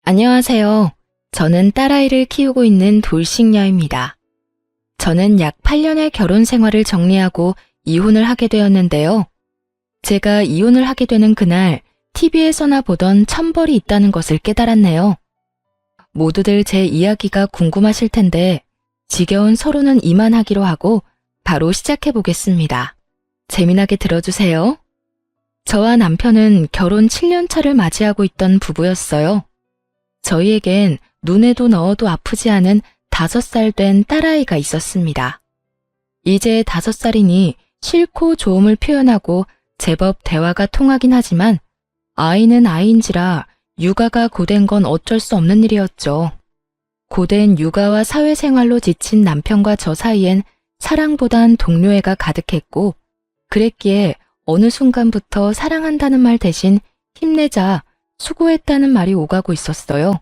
안녕하세요. 저는 딸아이를 키우고 있는 돌싱녀입니다. 저는 약 8년의 결혼 생활을 정리하고 이혼을 하게 되었는데요. 제가 이혼을 하게 되는 그날 TV에서나 보던 천벌이 있다는 것을 깨달았네요. 모두들 제 이야기가 궁금하실 텐데 지겨운 서로는 이만하기로 하고 바로 시작해 보겠습니다. 재미나게 들어주세요. 저와 남편은 결혼 7년 차를 맞이하고 있던 부부였어요. 저희에겐 눈에도 넣어도 아프지 않은 5살 된 딸아이가 있었습니다. 이제 5살이니 싫고 좋음을 표현하고 제법 대화가 통하긴 하지만 아이는 아이인지라 육아가 고된 건 어쩔 수 없는 일이었죠. 고된 육아와 사회생활로 지친 남편과 저 사이엔 사랑보단 동료애가 가득했고 그랬기에 어느 순간부터 사랑한다는 말 대신 힘내자, 수고했다는 말이 오가고 있었어요.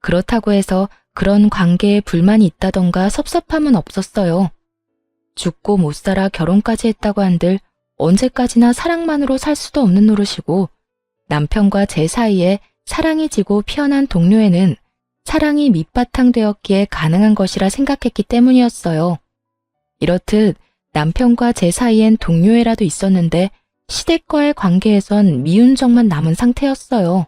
그렇다고 해서 그런 관계에 불만이 있다던가 섭섭함은 없었어요. 죽고 못 살아 결혼까지 했다고 한들 언제까지나 사랑만으로 살 수도 없는 노릇이고 남편과 제 사이에 사랑이 지고 피어난 동료애는 사랑이 밑바탕 되었기에 가능한 것이라 생각했기 때문이었어요. 이렇듯 남편과 제 사이엔 동료애라도 있었는데 시댁과의 관계에선 미운정만 남은 상태였어요.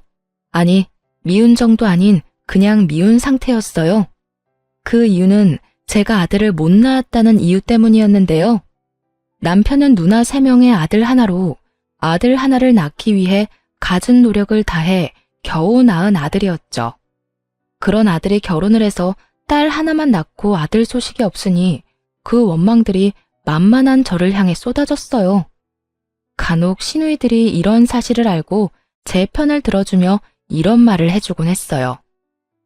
아니, 미운정도 아닌 그냥 미운 상태였어요. 그 이유는 제가 아들을 못 낳았다는 이유 때문이었는데요. 남편은 누나 3명의 아들 하나로 아들 하나를 낳기 위해 갖은 노력을 다해 겨우 낳은 아들이었죠. 그런 아들이 결혼을 해서 딸 하나만 낳고 아들 소식이 없으니 그 원망들이 만만한 저를 향해 쏟아졌어요. 간혹 시누이들이 이런 사실을 알고 제 편을 들어주며 이런 말을 해주곤 했어요.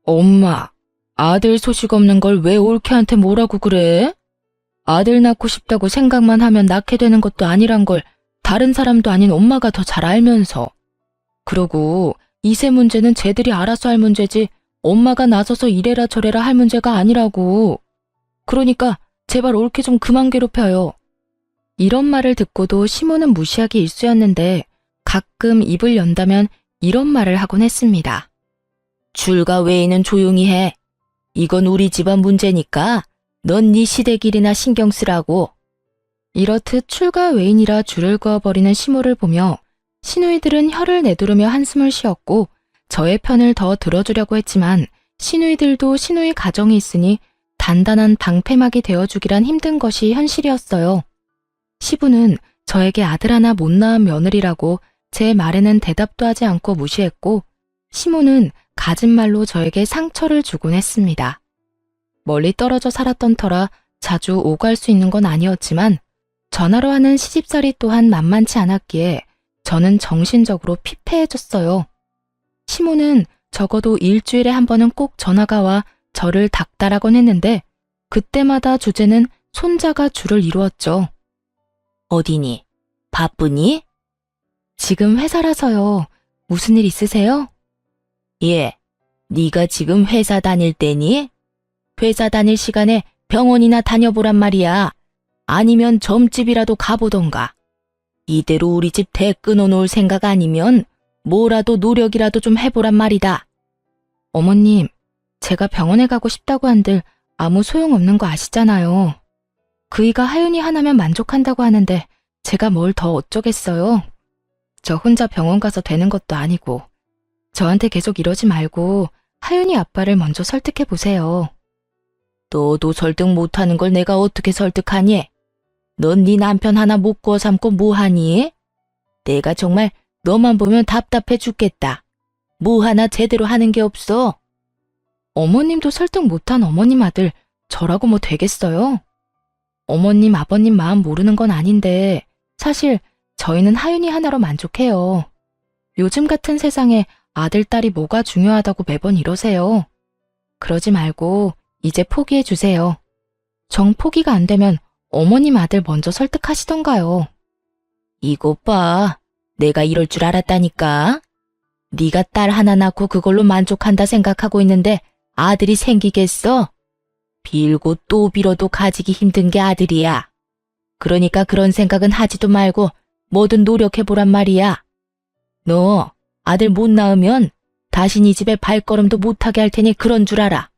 엄마, 아들 소식 없는 걸 왜 올케한테 뭐라고 그래? 아들 낳고 싶다고 생각만 하면 낳게 되는 것도 아니란 걸 다른 사람도 아닌 엄마가 더 잘 알면서. 그러고 이세 문제는 쟤들이 알아서 할 문제지 엄마가 나서서 이래라 저래라 할 문제가 아니라고. 그러니까 제발 올케 좀 그만 괴롭혀요. 이런 말을 듣고도 시모는 무시하기 일쑤였는데 가끔 입을 연다면 이런 말을 하곤 했습니다. 줄과 외에는 조용히 해. 이건 우리 집안 문제니까 넌 네 시댁 일이나 신경 쓰라고. 이렇듯 출가 외인이라 줄을 그어버리는 시모를 보며 시누이들은 혀를 내두르며 한숨을 쉬었고 저의 편을 더 들어주려고 했지만 시누이들도 시누이 가정이 있으니 단단한 방패막이 되어주기란 힘든 것이 현실이었어요. 시부는 저에게 아들 하나 못 낳은 며느리라고 제 말에는 대답도 하지 않고 무시했고 시모는 갖은 말로 저에게 상처를 주곤 했습니다. 멀리 떨어져 살았던 터라 자주 오갈 수 있는 건 아니었지만 전화로 하는 시집살이 또한 만만치 않았기에 저는 정신적으로 피폐해졌어요. 시모는 적어도 일주일에 한 번은 꼭 전화가 와 저를 닥달하곤 했는데 그때마다 주제는 손자가 주를 이루었죠. 어디니? 바쁘니? 지금 회사라서요. 무슨 일 있으세요? 예, 네가 지금 회사 다닐 때니? 회사 다닐 시간에 병원이나 다녀보란 말이야. 아니면 점집이라도 가보던가. 이대로 우리 집 대 끊어놓을 생각 아니면 뭐라도 노력이라도 좀 해보란 말이다. 어머님, 제가 병원에 가고 싶다고 한들 아무 소용없는 거 아시잖아요. 그이가 하윤이 하나면 만족한다고 하는데 제가 뭘 더 어쩌겠어요. 저 혼자 병원 가서 되는 것도 아니고. 저한테 계속 이러지 말고 하윤이 아빠를 먼저 설득해 보세요. 너도 설득 못하는 걸 내가 어떻게 설득하니? 넌 네 남편 하나 못 구워 삼고 뭐하니? 내가 정말 너만 보면 답답해 죽겠다. 뭐 하나 제대로 하는 게 없어. 어머님도 설득 못한 어머님 아들 저라고 뭐 되겠어요? 어머님 아버님 마음 모르는 건 아닌데 사실 저희는 하윤이 하나로 만족해요. 요즘 같은 세상에 아들, 딸이 뭐가 중요하다고 매번 이러세요. 그러지 말고 이제 포기해 주세요. 정 포기가 안 되면 어머님 아들 먼저 설득하시던가요. 이것 봐. 내가 이럴 줄 알았다니까. 네가 딸 하나 낳고 그걸로 만족한다 생각하고 있는데 아들이 생기겠어? 빌고 또 빌어도 가지기 힘든 게 아들이야. 그러니까 그런 생각은 하지도 말고 뭐든 노력해보란 말이야. 너 아들 못 낳으면 다신 이 집에 발걸음도 못하게 할 테니 그런 줄 알아.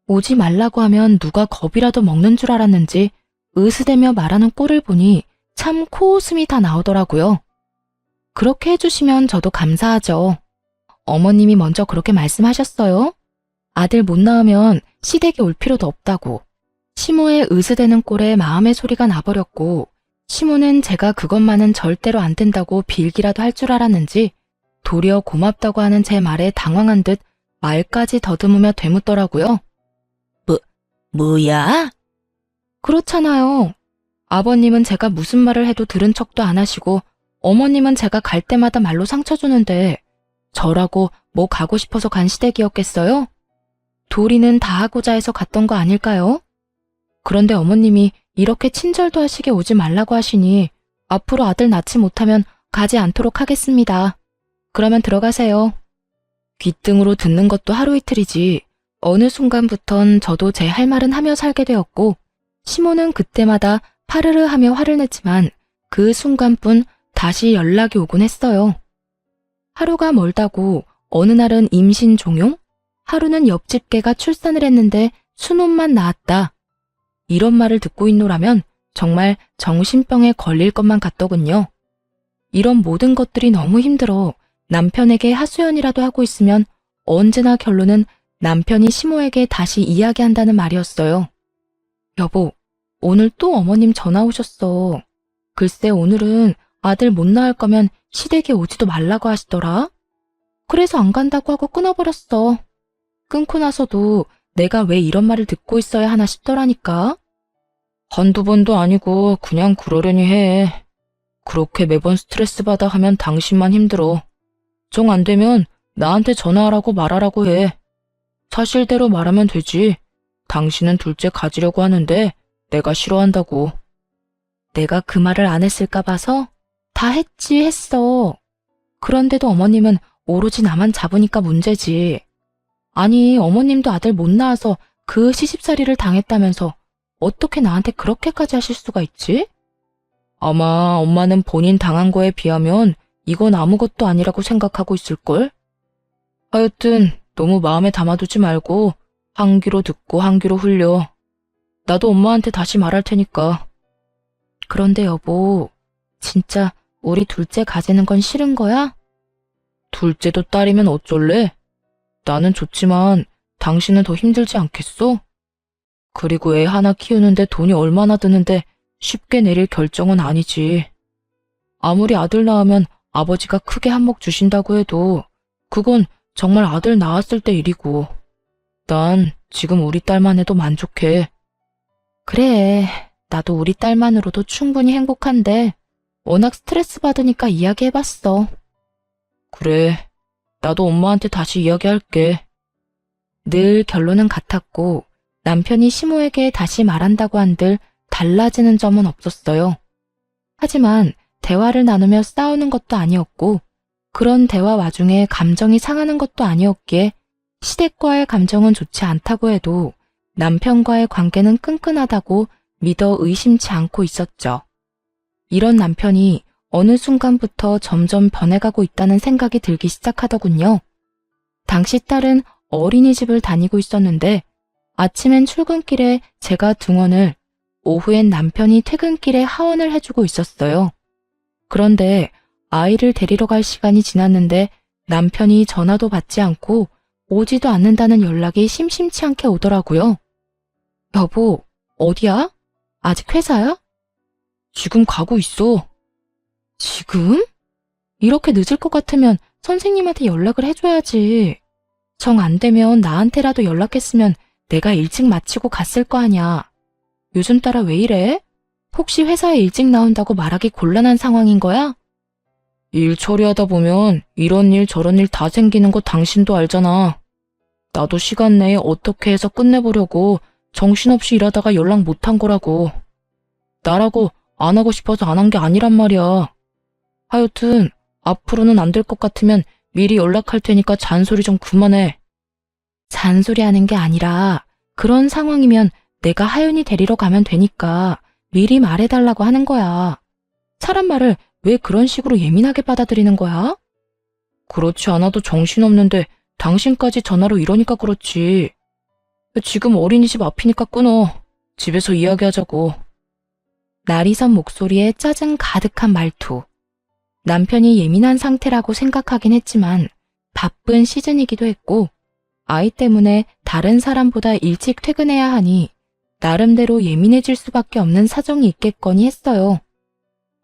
오지 말라고 하면 누가 겁이라도 먹는 줄 알았는지 으스대며 말하는 꼴을 보니 참 코웃음이 다 나오더라고요. 그렇게 해주시면 저도 감사하죠. 어머님이 먼저 그렇게 말씀하셨어요. 아들 못 낳으면 시댁에 올 필요도 없다고. 시모의 으스대는 꼴에 마음의 소리가 나버렸고 시모는 제가 그것만은 절대로 안 된다고 빌기라도 할 줄 알았는지 도리어 고맙다고 하는 제 말에 당황한 듯 말까지 더듬으며 되묻더라고요. 뭐야? 그렇잖아요. 아버님은 제가 무슨 말을 해도 들은 척도 안 하시고 어머님은 제가 갈 때마다 말로 상처 주는데 저라고 뭐 가고 싶어서 간 시댁이었겠어요? 도리는 다 하고자 해서 갔던 거 아닐까요? 그런데 어머님이 이렇게 친절도 하시게 오지 말라고 하시니 앞으로 아들 낳지 못하면 가지 않도록 하겠습니다. 그러면 들어가세요. 귓등으로 듣는 것도 하루 이틀이지 어느 순간부턴 저도 제 할 말은 하며 살게 되었고 시모는 그때마다 파르르 하며 화를 냈지만 그 순간뿐 다시 연락이 오곤 했어요. 하루가 멀다고 어느 날은 임신 종용, 하루는 옆집 개가 출산을 했는데 순혼만 낳았다. 이런 말을 듣고 있노라면 정말 정신병에 걸릴 것만 같더군요. 이런 모든 것들이 너무 힘들어 남편에게 하소연이라도 하고 있으면 언제나 결론은 남편이 시모에게 다시 이야기한다는 말이었어요. 여보, 오늘 또 어머님 전화 오셨어. 글쎄 오늘은 아들 못 낳을 거면 시댁에 오지도 말라고 하시더라. 그래서 안 간다고 하고 끊어버렸어. 끊고 나서도 내가 왜 이런 말을 듣고 있어야 하나 싶더라니까. 한두 번도 아니고 그냥 그러려니 해. 그렇게 매번 스트레스 받아 하면 당신만 힘들어. 정 안 되면 나한테 전화하라고 말하라고 해. 사실대로 말하면 되지. 당신은 둘째 가지려고 하는데 내가 싫어한다고. 내가 그 말을 안 했을까 봐서? 다 했어. 그런데도 어머님은 오로지 나만 잡으니까 문제지. 아니, 어머님도 아들 못 낳아서 그 시집살이를 당했다면서 어떻게 나한테 그렇게까지 하실 수가 있지? 아마 엄마는 본인 당한 거에 비하면 이건 아무것도 아니라고 생각하고 있을걸? 하여튼 너무 마음에 담아두지 말고 한 귀로 듣고 한 귀로 흘려. 나도 엄마한테 다시 말할 테니까. 그런데 여보, 진짜 우리 둘째 가지는 건 싫은 거야? 둘째도 딸이면 어쩔래? 나는 좋지만 당신은 더 힘들지 않겠어? 그리고 애 하나 키우는데 돈이 얼마나 드는데 쉽게 내릴 결정은 아니지. 아무리 아들 낳으면 아버지가 크게 한몫 주신다고 해도 그건 정말 아들 낳았을 때 일이고 난 지금 우리 딸만 해도 만족해. 그래, 나도 우리 딸만으로도 충분히 행복한데 워낙 스트레스 받으니까 이야기해봤어. 그래, 나도 엄마한테 다시 이야기할게. 늘 결론은 같았고 남편이 시모에게 다시 말한다고 한들 달라지는 점은 없었어요. 하지만 대화를 나누며 싸우는 것도 아니었고 그런 대화 와중에 감정이 상하는 것도 아니었기에 시댁과의 감정은 좋지 않다고 해도 남편과의 관계는 끈끈하다고 믿어 의심치 않고 있었죠. 이런 남편이 어느 순간부터 점점 변해가고 있다는 생각이 들기 시작하더군요. 당시 딸은 어린이집을 다니고 있었는데 아침엔 출근길에 제가 등원을, 오후엔 남편이 퇴근길에 하원을 해주고 있었어요. 그런데 아이를 데리러 갈 시간이 지났는데 남편이 전화도 받지 않고 오지도 않는다는 연락이 심심치 않게 오더라고요. 여보, 어디야? 아직 회사야? 지금 가고 있어. 지금? 이렇게 늦을 것 같으면 선생님한테 연락을 해줘야지. 정 안 되면 나한테라도 연락했으면 내가 일찍 마치고 갔을 거 아냐. 요즘 따라 왜 이래? 혹시 회사에 일찍 나온다고 말하기 곤란한 상황인 거야? 일 처리하다 보면 이런 일 저런 일 다 생기는 거 당신도 알잖아. 나도 시간 내에 어떻게 해서 끝내보려고 정신없이 일하다가 연락 못한 거라고. 나라고 안 하고 싶어서 안 한 게 아니란 말이야. 하여튼 앞으로는 안 될 것 같으면 미리 연락할 테니까 잔소리 좀 그만해. 잔소리하는 게 아니라 그런 상황이면 내가 하윤이 데리러 가면 되니까 미리 말해달라고 하는 거야. 사람 말을 왜 그런 식으로 예민하게 받아들이는 거야? 그렇지 않아도 정신없는데 당신까지 전화로 이러니까 그렇지. 지금 어린이집 앞이니까 끊어. 집에서 이야기하자고. 나리선 목소리에 짜증 가득한 말투. 남편이 예민한 상태라고 생각하긴 했지만 바쁜 시즌이기도 했고 아이 때문에 다른 사람보다 일찍 퇴근해야 하니 나름대로 예민해질 수밖에 없는 사정이 있겠거니 했어요.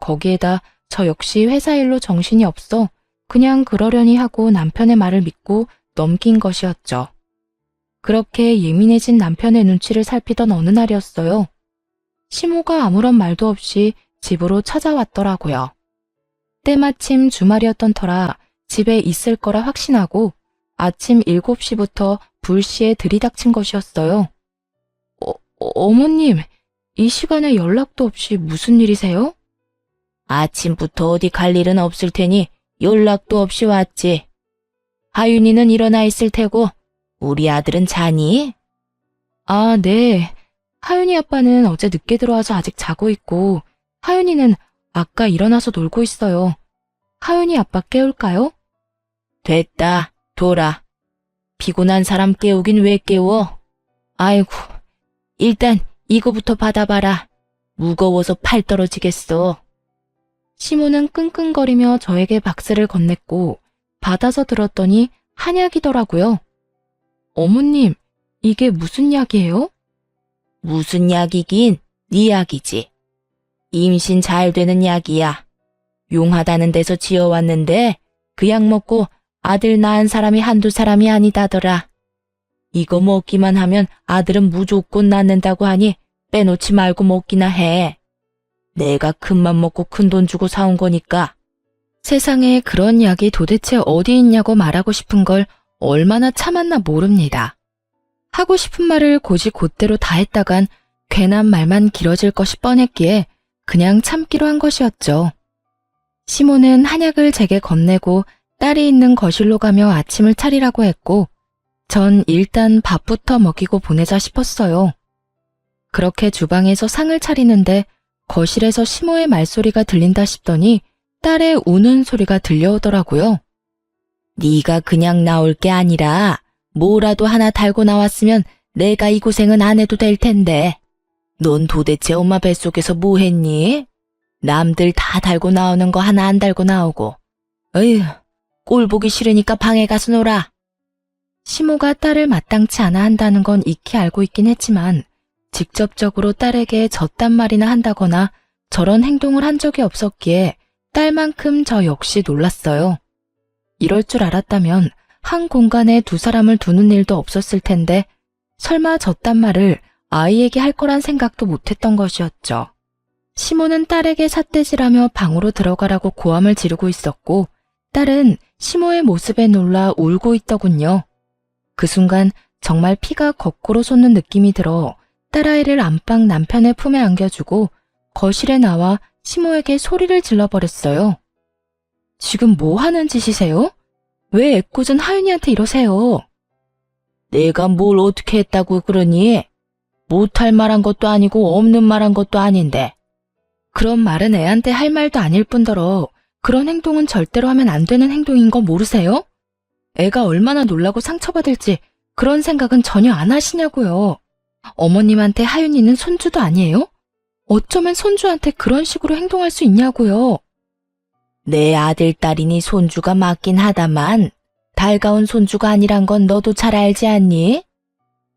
거기에다 저 역시 회사 일로 정신이 없어 그냥 그러려니 하고 남편의 말을 믿고 넘긴 것이었죠. 그렇게 예민해진 남편의 눈치를 살피던 어느 날이었어요. 시모가 아무런 말도 없이 집으로 찾아왔더라고요. 때마침 주말이었던 터라 집에 있을 거라 확신하고 아침 7시부터 불시에 들이닥친 것이었어요. 어머님, 이 시간에 연락도 없이 무슨 일이세요? 아침부터 어디 갈 일은 없을 테니 연락도 없이 왔지. 하윤이는 일어나 있을 테고 우리 아들은 자니? 아, 네. 하윤이 아빠는 어제 늦게 들어와서 아직 자고 있고 하윤이는 아까 일어나서 놀고 있어요. 하윤이 아빠 깨울까요? 됐다. 둬라. 피곤한 사람 깨우긴 왜 깨워? 아이고, 일단 이거부터 받아봐라. 무거워서 팔 떨어지겠어. 시모는 끙끙거리며 저에게 박스를 건넸고 받아서 들었더니 한약이더라고요. 어머님, 이게 무슨 약이에요? 무슨 약이긴 네 약이지. 임신 잘 되는 약이야. 용하다는 데서 지어왔는데 그 약 먹고 아들 낳은 사람이 한두 사람이 아니다더라. 이거 먹기만 하면 아들은 무조건 낳는다고 하니 빼놓지 말고 먹기나 해. 내가 큰맘 먹고 큰돈 주고 사온 거니까. 세상에 그런 약이 도대체 어디 있냐고 말하고 싶은 걸 얼마나 참았나 모릅니다. 하고 싶은 말을 곧이곧대로 다 했다간 괜한 말만 길어질 것이 뻔했기에 그냥 참기로 한 것이었죠. 시모는 한약을 제게 건네고 딸이 있는 거실로 가며 아침을 차리라고 했고 전 일단 밥부터 먹이고 보내자 싶었어요. 그렇게 주방에서 상을 차리는데 거실에서 시모의 말소리가 들린다 싶더니 딸의 우는 소리가 들려오더라고요. 네가 그냥 나올 게 아니라 뭐라도 하나 달고 나왔으면 내가 이 고생은 안 해도 될 텐데. 넌 도대체 엄마 뱃속에서 뭐 했니? 남들 다 달고 나오는 거 하나 안 달고 나오고. 어휴, 꼴 보기 싫으니까 방에 가서 놀아. 시모가 딸을 마땅치 않아 한다는 건 익히 알고 있긴 했지만 직접적으로 딸에게 저딴 말이나 한다거나 저런 행동을 한 적이 없었기에 딸만큼 저 역시 놀랐어요. 이럴 줄 알았다면 한 공간에 두 사람을 두는 일도 없었을 텐데 설마 저딴 말을 아이에게 할 거란 생각도 못했던 것이었죠. 시모는 딸에게 삿대질하며 방으로 들어가라고 고함을 지르고 있었고 딸은 시모의 모습에 놀라 울고 있더군요. 그 순간 정말 피가 거꾸로 솟는 느낌이 들어 딸아이를 안방 남편의 품에 안겨주고 거실에 나와 시모에게 소리를 질러버렸어요. 지금 뭐 하는 짓이세요? 왜 애꿎은 하윤이한테 이러세요? 내가 뭘 어떻게 했다고 그러니? 못할 말한 것도 아니고 없는 말한 것도 아닌데. 그런 말은 애한테 할 말도 아닐 뿐더러 그런 행동은 절대로 하면 안 되는 행동인 거 모르세요? 애가 얼마나 놀라고 상처받을지 그런 생각은 전혀 안 하시냐고요. 어머님한테 하윤이는 손주도 아니에요? 어쩌면 손주한테 그런 식으로 행동할 수 있냐고요. 내 아들, 딸이니 손주가 맞긴 하다만 달가운 손주가 아니란 건 너도 잘 알지 않니?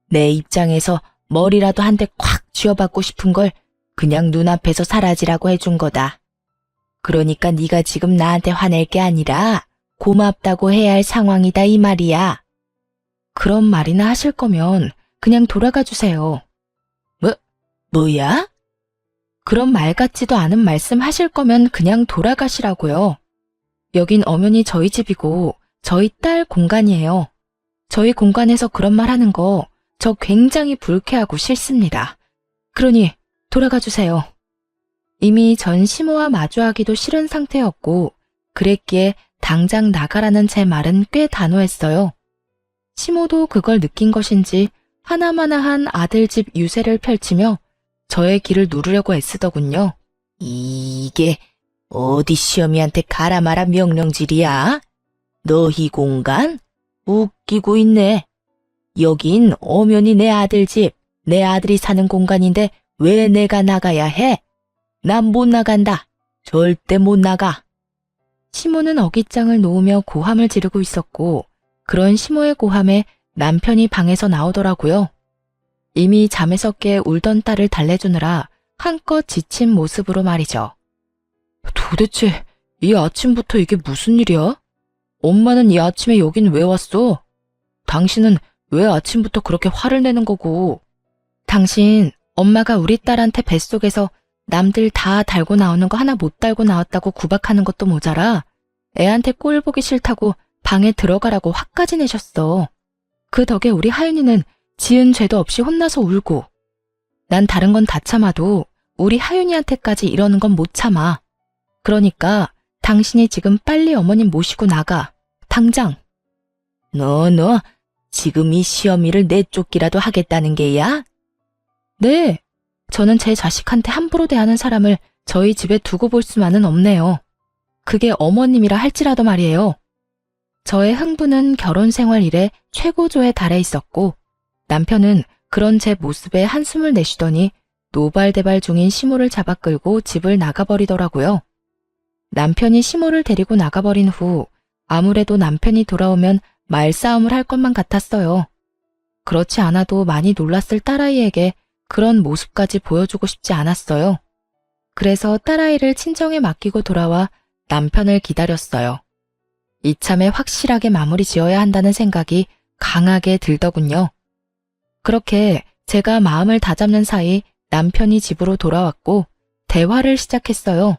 내 입장에서 머리라도 한 대 콱 쥐어받고 싶은 걸 그냥 눈앞에서 사라지라고 해준 거다. 그러니까 네가 지금 나한테 화낼 게 아니라 고맙다고 해야 할 상황이다 이 말이야. 그런 말이나 하실 거면 그냥 돌아가 주세요. 뭐야? 그런 말 같지도 않은 말씀 하실 거면 그냥 돌아가시라고요. 여긴 엄연히 저희 집이고 저희 딸 공간이에요. 저희 공간에서 그런 말 하는 거 저 굉장히 불쾌하고 싫습니다. 그러니 돌아가 주세요. 이미 전 시모와 마주하기도 싫은 상태였고 그랬기에 당장 나가라는 제 말은 꽤 단호했어요. 시모도 그걸 느낀 것인지 하나마나한 아들 집 유세를 펼치며 저의 길을 누르려고 애쓰더군요. 이게 어디 시어미한테 가라 마라 명령질이야? 너희 공간? 웃기고 있네. 여긴 엄연히 내 아들 집, 내 아들이 사는 공간인데 왜 내가 나가야 해? 난 못 나간다. 절대 못 나가. 시모는 어깃장을 놓으며 고함을 지르고 있었고, 그런 시모의 고함에 남편이 방에서 나오더라고요. 이미 잠에서 깨 울던 딸을 달래주느라 한껏 지친 모습으로 말이죠. 도대체 이 아침부터 이게 무슨 일이야? 엄마는 이 아침에 여긴 왜 왔어? 당신은 왜 아침부터 그렇게 화를 내는 거고? 당신, 엄마가 우리 딸한테 뱃속에서 남들 다 달고 나오는 거 하나 못 달고 나왔다고 구박하는 것도 모자라 애한테 꼴 보기 싫다고 방에 들어가라고 화까지 내셨어. 그 덕에 우리 하윤이는 지은 죄도 없이 혼나서 울고. 난 다른 건 다 참아도 우리 하윤이한테까지 이러는 건 못 참아. 그러니까 당신이 지금 빨리 어머님 모시고 나가. 당장. 너 지금 이 시어미를 내쫓기라도 하겠다는 게야? 네, 저는 제 자식한테 함부로 대하는 사람을 저희 집에 두고 볼 수만은 없네요. 그게 어머님이라 할지라도 말이에요. 저의 흥분은 결혼 생활 이래 최고조에 달해 있었고 남편은 그런 제 모습에 한숨을 내쉬더니 노발대발 중인 시모를 잡아 끌고 집을 나가버리더라고요. 남편이 시모를 데리고 나가버린 후 아무래도 남편이 돌아오면 말싸움을 할 것만 같았어요. 그렇지 않아도 많이 놀랐을 딸아이에게 그런 모습까지 보여주고 싶지 않았어요. 그래서 딸아이를 친정에 맡기고 돌아와 남편을 기다렸어요. 이참에 확실하게 마무리 지어야 한다는 생각이 강하게 들더군요. 그렇게 제가 마음을 다잡는 사이 남편이 집으로 돌아왔고 대화를 시작했어요.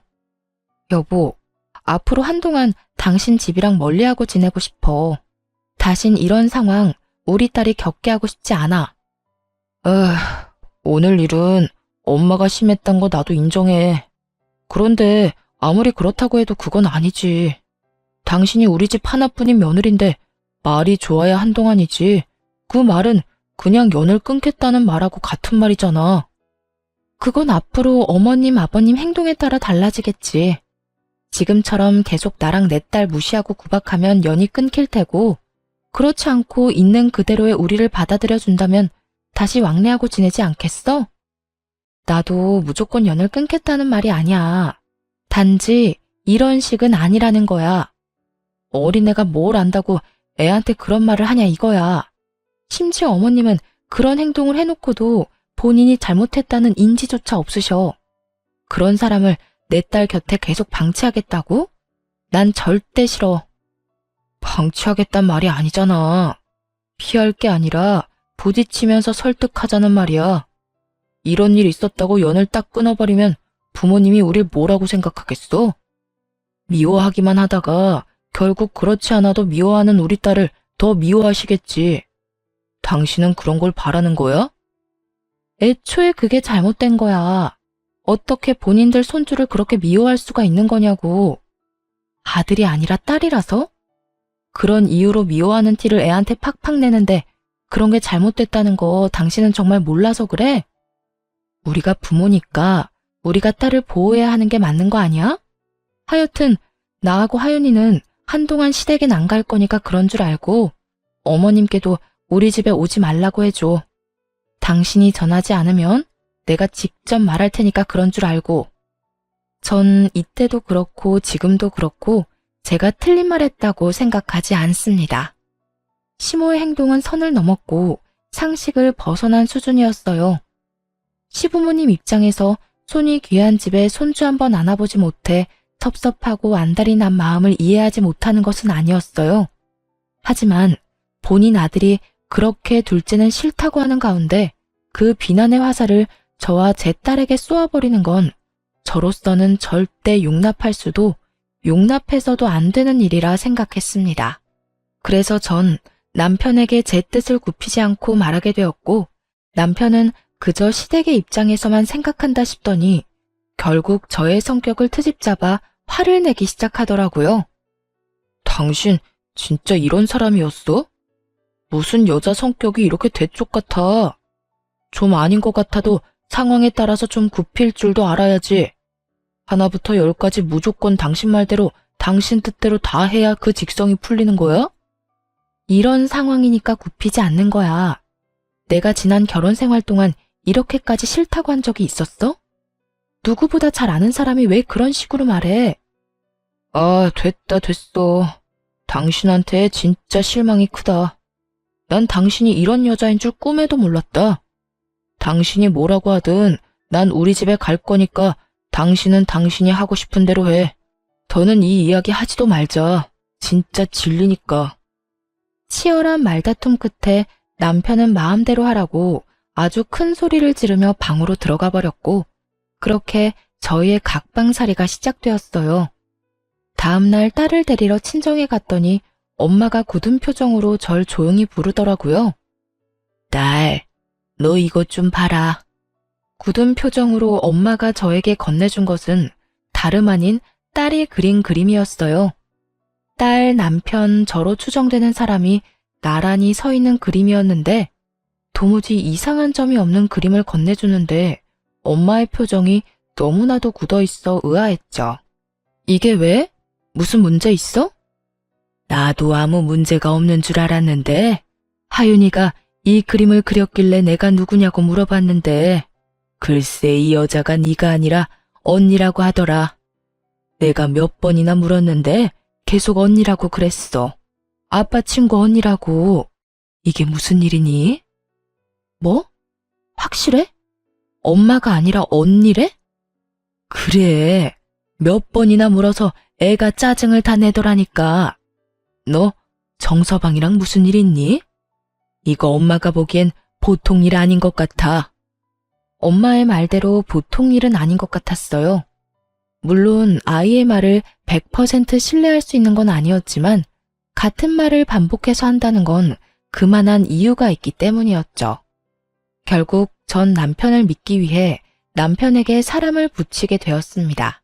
여보, 앞으로 한동안 당신 집이랑 멀리하고 지내고 싶어. 다신 이런 상황 우리 딸이 겪게 하고 싶지 않아. 오늘 일은 엄마가 심했단 거 나도 인정해. 그런데 아무리 그렇다고 해도 그건 아니지. 당신이 우리 집 하나뿐인 며느린데 말이 좋아야 한동안이지. 그 말은 그냥 연을 끊겠다는 말하고 같은 말이잖아. 그건 앞으로 어머님, 아버님 행동에 따라 달라지겠지. 지금처럼 계속 나랑 내 딸 무시하고 구박하면 연이 끊길 테고, 그렇지 않고 있는 그대로의 우리를 받아들여 준다면 다시 왕래하고 지내지 않겠어? 나도 무조건 연을 끊겠다는 말이 아니야. 단지 이런 식은 아니라는 거야. 어린애가 뭘 안다고 애한테 그런 말을 하냐 이거야. 심지어 어머님은 그런 행동을 해놓고도 본인이 잘못했다는 인지조차 없으셔. 그런 사람을 내 딸 곁에 계속 방치하겠다고? 난 절대 싫어. 방치하겠단 말이 아니잖아. 피할 게 아니라 부딪히면서 설득하자는 말이야. 이런 일 있었다고 연을 딱 끊어버리면 부모님이 우릴 뭐라고 생각하겠어? 미워하기만 하다가 결국 그렇지 않아도 미워하는 우리 딸을 더 미워하시겠지. 당신은 그런 걸 바라는 거야? 애초에 그게 잘못된 거야. 어떻게 본인들 손주를 그렇게 미워할 수가 있는 거냐고. 아들이 아니라 딸이라서? 그런 이유로 미워하는 티를 애한테 팍팍 내는데 그런 게 잘못됐다는 거 당신은 정말 몰라서 그래? 우리가 부모니까 우리가 딸을 보호해야 하는 게 맞는 거 아니야? 하여튼 나하고 하윤이는 한동안 시댁엔 안 갈 거니까 그런 줄 알고 어머님께도 우리 집에 오지 말라고 해줘. 당신이 전하지 않으면 내가 직접 말할 테니까 그런 줄 알고. 전 이때도 그렇고 지금도 그렇고 제가 틀린 말 했다고 생각하지 않습니다. 시모의 행동은 선을 넘었고 상식을 벗어난 수준이었어요. 시부모님 입장에서 손이 귀한 집에 손주 한번 안아보지 못해 섭섭하고 안달이 난 마음을 이해하지 못하는 것은 아니었어요. 하지만 본인 아들이 그렇게 둘째는 싫다고 하는 가운데 그 비난의 화살을 저와 제 딸에게 쏘아버리는 건 저로서는 절대 용납할 수도 용납해서도 안 되는 일이라 생각했습니다. 그래서 전 남편에게 제 뜻을 굽히지 않고 말하게 되었고 남편은 그저 시댁의 입장에서만 생각한다 싶더니 결국 저의 성격을 트집잡아 화를 내기 시작하더라고요. 당신 진짜 이런 사람이었어? 무슨 여자 성격이 이렇게 대쪽 같아? 좀 아닌 것 같아도 상황에 따라서 좀 굽힐 줄도 알아야지. 하나부터 열까지 무조건 당신 말대로 다 당신 뜻대로 다 해야 그 직성이 풀리는 거야? 이런 상황이니까 굽히지 않는 거야. 내가 지난 결혼 생활 동안 이렇게까지 싫다고 한 적이 있었어? 누구보다 잘 아는 사람이 왜 그런 식으로 말해? 아, 됐어. 당신한테 진짜 실망이 크다. 난 당신이 이런 여자인 줄 꿈에도 몰랐다. 당신이 뭐라고 하든 난 우리 집에 갈 거니까 당신은 당신이 하고 싶은 대로 해. 더는 이 이야기 하지도 말자. 진짜 질리니까. 치열한 말다툼 끝에 남편은 마음대로 하라고 아주 큰 소리를 지르며 방으로 들어가 버렸고, 그렇게 저희의 각방살이가 시작되었어요. 다음날 딸을 데리러 친정에 갔더니 엄마가 굳은 표정으로 절 조용히 부르더라고요. 딸, 너 이것 좀 봐라. 굳은 표정으로 엄마가 저에게 건네준 것은 다름 아닌 딸이 그린 그림이었어요. 딸, 남편, 저로 추정되는 사람이 나란히 서 있는 그림이었는데 도무지 이상한 점이 없는 그림을 건네주는데 엄마의 표정이 너무나도 굳어있어 의아했죠. 이게 왜? 무슨 문제 있어? 나도 아무 문제가 없는 줄 알았는데 하윤이가 이 그림을 그렸길래 내가 누구냐고 물어봤는데 글쎄 이 여자가 네가 아니라 언니라고 하더라. 내가 몇 번이나 물었는데 계속 언니라고 그랬어. 아빠 친구 언니라고. 이게 무슨 일이니? 뭐? 확실해? 엄마가 아니라 언니래? 그래. 몇 번이나 물어서 애가 짜증을 다 내더라니까. 너 정서방이랑 무슨 일 있니? 이거 엄마가 보기엔 보통 일 아닌 것 같아. 엄마의 말대로 보통 일은 아닌 것 같았어요. 물론 아이의 말을 100% 신뢰할 수 있는 건 아니었지만 같은 말을 반복해서 한다는 건 그만한 이유가 있기 때문이었죠. 결국 전 남편을 믿기 위해 남편에게 사람을 붙이게 되었습니다.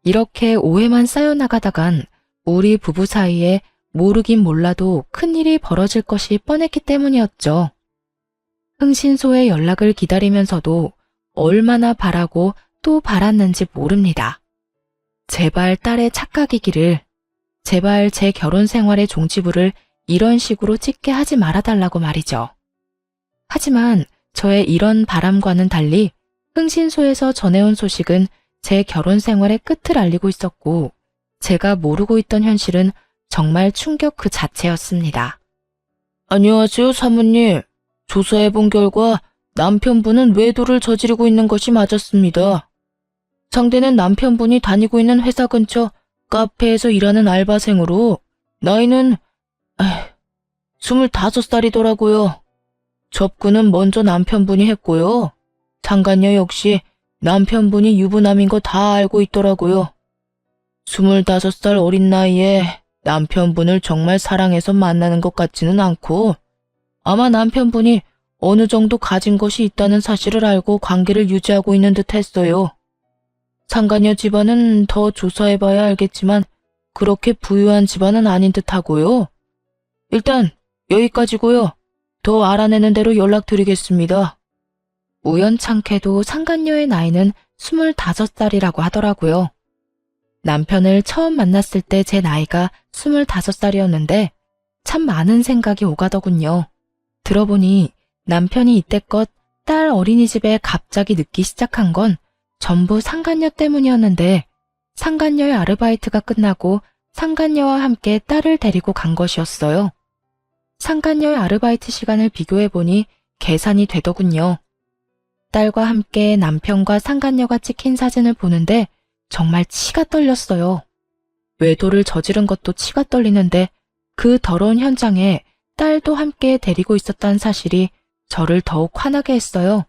이렇게 오해만 쌓여나가다간 우리 부부 사이에 모르긴 몰라도 큰일이 벌어질 것이 뻔했기 때문이었죠. 흥신소의 연락을 기다리면서도 얼마나 바라고 또 바랐는지 모릅니다. 제발 딸의 착각이기를, 제발 제 결혼 생활의 종지부를 이런 식으로 찍게 하지 말아달라고 말이죠. 하지만 저의 이런 바람과는 달리 흥신소에서 전해온 소식은 제 결혼 생활의 끝을 알리고 있었고, 제가 모르고 있던 현실은 정말 충격 그 자체였습니다. 안녕하세요, 사모님. 조사해본 결과 남편분은 외도를 저지르고 있는 것이 맞았습니다. 상대는 남편분이 다니고 있는 회사 근처 카페에서 일하는 알바생으로 나이는 25살이더라고요. 접근은 먼저 남편분이 했고요. 상간녀 역시 남편분이 유부남인 거 다 알고 있더라고요. 25살 어린 나이에 남편분을 정말 사랑해서 만나는 것 같지는 않고 아마 남편분이 어느 정도 가진 것이 있다는 사실을 알고 관계를 유지하고 있는 듯 했어요. 상간녀 집안은 더 조사해봐야 알겠지만 그렇게 부유한 집안은 아닌 듯 하고요. 일단 여기까지고요. 더 알아내는 대로 연락드리겠습니다. 우연찮게도 상간녀의 나이는 25살이라고 하더라고요. 남편을 처음 만났을 때 제 나이가 25살이었는데 참 많은 생각이 오가더군요. 들어보니 남편이 이때껏 딸 어린이집에 갑자기 늦기 시작한 건 전부 상간녀 때문이었는데 상간녀의 아르바이트가 끝나고 상간녀와 함께 딸을 데리고 간 것이었어요. 상간녀의 아르바이트 시간을 비교해보니 계산이 되더군요. 딸과 함께 남편과 상간녀가 찍힌 사진을 보는데 정말 치가 떨렸어요. 외도를 저지른 것도 치가 떨리는데 그 더러운 현장에 딸도 함께 데리고 있었다는 사실이 저를 더욱 화나게 했어요.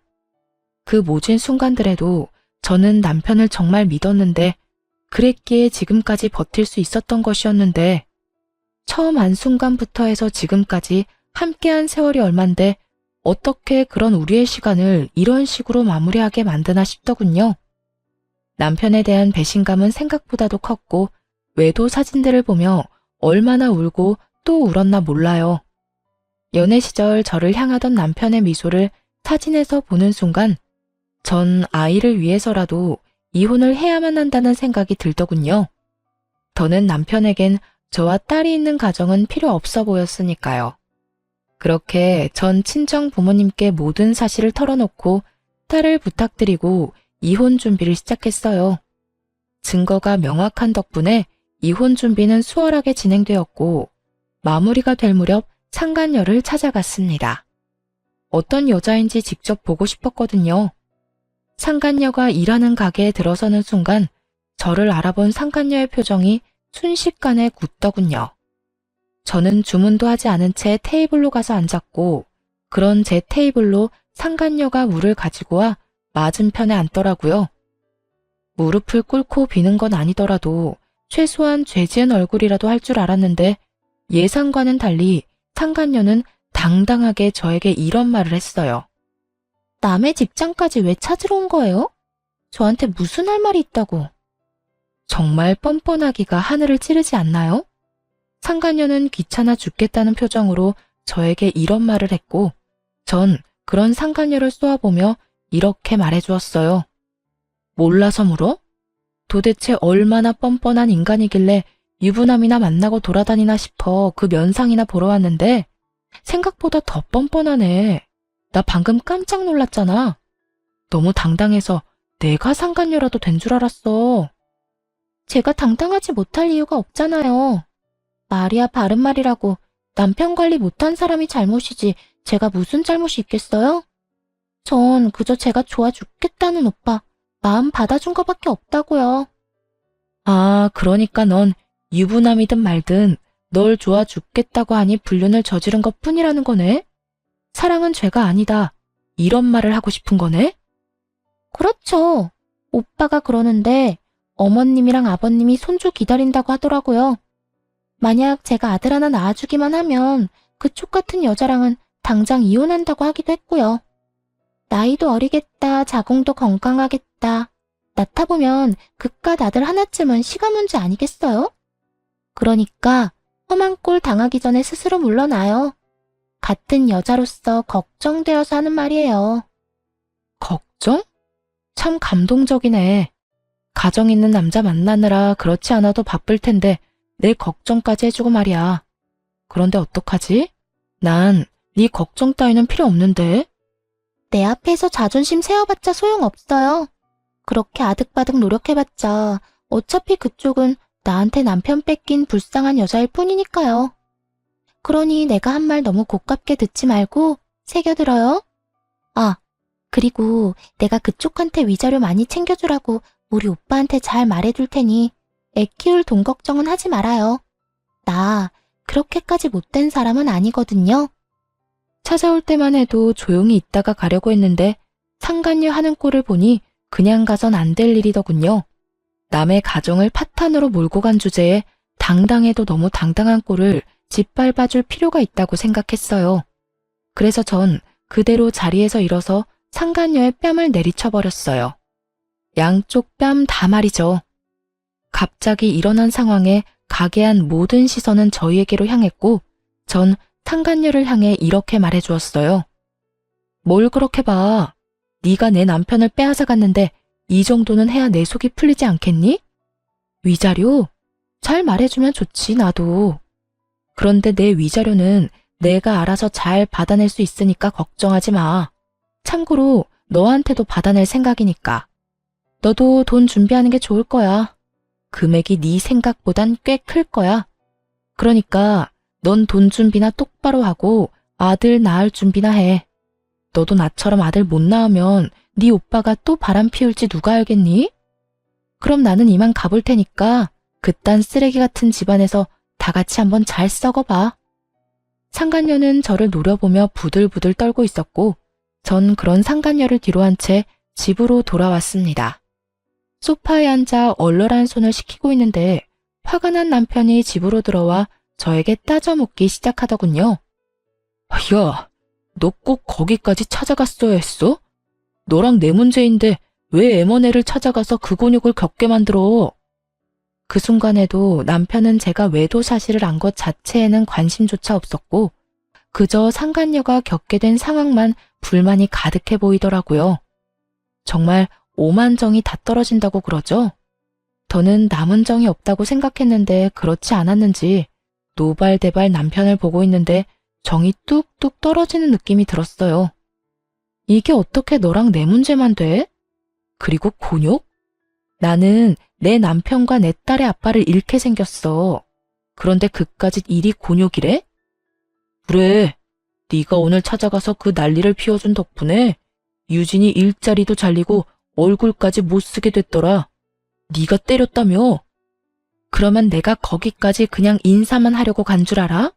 그 모진 순간들에도 저는 남편을 정말 믿었는데 그랬기에 지금까지 버틸 수 있었던 것이었는데 처음 안 순간부터 해서 지금까지 함께한 세월이 얼만데 어떻게 그런 우리의 시간을 이런 식으로 마무리하게 만드나 싶더군요. 남편에 대한 배신감은 생각보다도 컸고 외도 사진들을 보며 얼마나 울고 또 울었나 몰라요. 연애 시절 저를 향하던 남편의 미소를 사진에서 보는 순간 전 아이를 위해서라도 이혼을 해야만 한다는 생각이 들더군요. 더는 남편에겐 저와 딸이 있는 가정은 필요 없어 보였으니까요. 그렇게 전 친정 부모님께 모든 사실을 털어놓고 딸을 부탁드리고 이혼 준비를 시작했어요. 증거가 명확한 덕분에 이혼 준비는 수월하게 진행되었고 마무리가 될 무렵 상간녀를 찾아갔습니다. 어떤 여자인지 직접 보고 싶었거든요. 상간녀가 일하는 가게에 들어서는 순간 저를 알아본 상간녀의 표정이 순식간에 굳더군요. 저는 주문도 하지 않은 채 테이블로 가서 앉았고 그런 제 테이블로 상간녀가 물을 가지고 와 맞은편에 앉더라고요. 무릎을 꿇고 비는 건 아니더라도 최소한 죄 지은 얼굴이라도 할 줄 알았는데 예상과는 달리 상간녀는 당당하게 저에게 이런 말을 했어요. 남의 직장까지 왜 찾으러 온 거예요? 저한테 무슨 할 말이 있다고. 정말 뻔뻔하기가 하늘을 찌르지 않나요? 상간녀는 귀찮아 죽겠다는 표정으로 저에게 이런 말을 했고 전 그런 상간녀를 쏘아보며 이렇게 말해주었어요. 몰라서 물어? 도대체 얼마나 뻔뻔한 인간이길래 유부남이나 만나고 돌아다니나 싶어 그 면상이나 보러 왔는데 생각보다 더 뻔뻔하네. 나 방금 깜짝 놀랐잖아. 너무 당당해서 내가 상간녀라도 된 줄 알았어. 제가 당당하지 못할 이유가 없잖아요. 말이야 바른 말이라고 남편 관리 못한 사람이 잘못이지 제가 무슨 잘못이 있겠어요? 전 그저 제가 좋아 죽겠다는 오빠 마음 받아준 것밖에 없다고요. 아, 그러니까 넌 유부남이든 말든 널 좋아 죽겠다고 하니 불륜을 저지른 것 뿐이라는 거네? 사랑은 죄가 아니다. 이런 말을 하고 싶은 거네? 그렇죠. 오빠가 그러는데 어머님이랑 아버님이 손주 기다린다고 하더라고요. 만약 제가 아들 하나 낳아주기만 하면 그쪽 같은 여자랑은 당장 이혼한다고 하기도 했고요. 나이도 어리겠다, 자궁도 건강하겠다. 낳다 보면 그깟 아들 하나쯤은 시가 문제 아니겠어요? 그러니까 험한 꼴 당하기 전에 스스로 물러나요. 같은 여자로서 걱정되어서 하는 말이에요. 걱정? 참 감동적이네. 가정 있는 남자 만나느라 그렇지 않아도 바쁠 텐데 내 걱정까지 해주고 말이야. 그런데 어떡하지? 난 네 걱정 따위는 필요 없는데. 내 앞에서 자존심 세워봤자 소용없어요. 그렇게 아득바득 노력해봤자 어차피 그쪽은 나한테 남편 뺏긴 불쌍한 여자일 뿐이니까요. 그러니 내가 한 말 너무 고깝게 듣지 말고 새겨들어요. 아, 그리고 내가 그쪽한테 위자료 많이 챙겨주라고 우리 오빠한테 잘 말해둘 테니 애 키울 돈 걱정은 하지 말아요. 나 그렇게까지 못된 사람은 아니거든요. 찾아올 때만 해도 조용히 있다가 가려고 했는데 상간녀 하는 꼴을 보니 그냥 가선 안 될 일이더군요. 남의 가정을 파탄으로 몰고 간 주제에 당당해도 너무 당당한 꼴을 짓밟아줄 필요가 있다고 생각했어요. 그래서 전 그대로 자리에서 일어서 상간녀의 뺨을 내리쳐버렸어요. 양쪽 뺨 다 말이죠. 갑자기 일어난 상황에 가게 한 모든 시선은 저희에게로 향했고 전 상간녀를 향해 이렇게 말해주었어요. 뭘 그렇게 봐. 네가 내 남편을 빼앗아 갔는데 이 정도는 해야 내 속이 풀리지 않겠니? 위자료? 잘 말해주면 좋지 나도. 그런데 내 위자료는 내가 알아서 잘 받아낼 수 있으니까 걱정하지 마. 참고로 너한테도 받아낼 생각이니까. 너도 돈 준비하는 게 좋을 거야. 금액이 네 생각보단 꽤 클 거야. 그러니까 넌 돈 준비나 똑바로 하고 아들 낳을 준비나 해. 너도 나처럼 아들 못 낳으면 네 오빠가 또 바람 피울지 누가 알겠니? 그럼 나는 이만 가볼 테니까 그딴 쓰레기 같은 집안에서 다 같이 한번 잘 썩어봐. 상간녀는 저를 노려보며 부들부들 떨고 있었고 전 그런 상간녀를 뒤로 한 채 집으로 돌아왔습니다. 소파에 앉아 얼얼한 손을 식히고 있는데 화가 난 남편이 집으로 들어와 저에게 따져묻기 시작하더군요. 야, 너 꼭 거기까지 찾아갔어야 했어? 너랑 내 문제인데 왜 M&A를 찾아가서 그 곤욕을 겪게 만들어? 그 순간에도 남편은 제가 외도 사실을 안 것 자체에는 관심조차 없었고 그저 상간녀가 겪게 된 상황만 불만이 가득해 보이더라고요. 정말 오만정이 다 떨어진다고 그러죠? 더는 남은 정이 없다고 생각했는데 그렇지 않았는지 노발대발 남편을 보고 있는데 정이 뚝뚝 떨어지는 느낌이 들었어요. 이게 어떻게 너랑 내 문제만 돼? 그리고 곤욕? 나는 내 남편과 내 딸의 아빠를 잃게 생겼어. 그런데 그까짓 일이 곤욕이래? 그래, 네가 오늘 찾아가서 그 난리를 피워준 덕분에 유진이 일자리도 잘리고 얼굴까지 못 쓰게 됐더라. 네가 때렸다며? 그러면 내가 거기까지 그냥 인사만 하려고 간 줄 알아?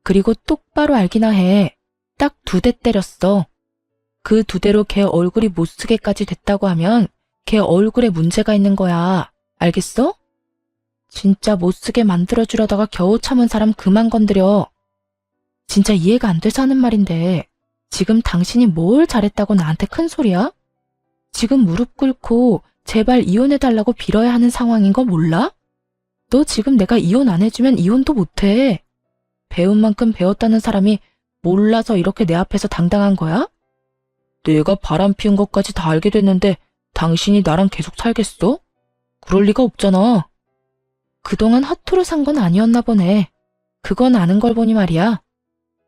그리고 똑바로 알기나 해. 딱 2대 때렸어. 그 2대로 걔 얼굴이 못 쓰게까지 됐다고 하면 걔 얼굴에 문제가 있는 거야. 알겠어? 진짜 못 쓰게 만들어주려다가 겨우 참은 사람 그만 건드려. 진짜 이해가 안 돼서 하는 말인데 지금 당신이 뭘 잘했다고 나한테 큰 소리야? 지금 무릎 꿇고 제발 이혼해달라고 빌어야 하는 상황인 거 몰라? 너 지금 내가 이혼 안 해주면 이혼도 못해. 배운 만큼 배웠다는 사람이 몰라서 이렇게 내 앞에서 당당한 거야? 내가 바람 피운 것까지 다 알게 됐는데 당신이 나랑 계속 살겠어? 그럴 리가 없잖아. 그동안 허투루 산 건 아니었나 보네. 그건 아는 걸 보니 말이야.